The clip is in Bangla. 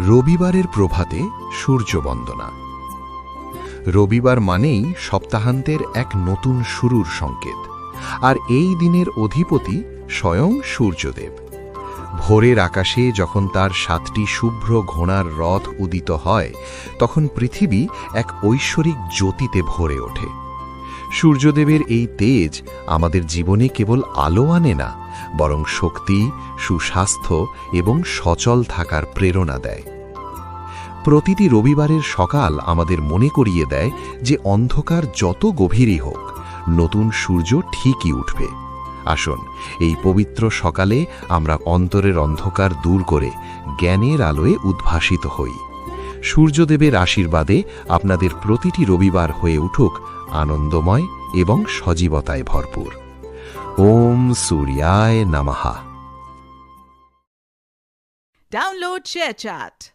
রবিবারের প্রভাতে সূর্যবন্দনা। রবিবার মানেই সপ্তাহান্তের এক নতুন শুরুর সংকেত, আর এই দিনের অধিপতি স্বয়ং সূর্যদেব। ভোরের আকাশে যখন তার 7টি শুভ্র ঘোড়ার রথ উদিত হয়, তখন পৃথিবী এক ঐশ্বরিক জ্যোতিতে ভরে ওঠে। সূর্যদেবের এই তেজ আমাদের জীবনে কেবল আলো আনে না, বরং শক্তি, সুস্বাস্থ্য এবং সচল থাকার প্রেরণা দেয়। প্রতিটি রবিবারের সকাল আমাদের মনে করিয়ে দেয় যে অন্ধকার যত গভীরই হোক, নতুন সূর্য ঠিকই উঠবে। আসুন, এই পবিত্র সকালে আমরা অন্তরের অন্ধকার দূর করে জ্ঞানের আলোয় উদ্ভাসিত হই। সূর্যদেবের আশীর্বাদে আপনাদের প্রতিটি রবিবার হয়ে উঠুক আনন্দময় এবং সজীবতায় ভরপুর। ওম সূর্যায় নমঃ। Download ShareChat.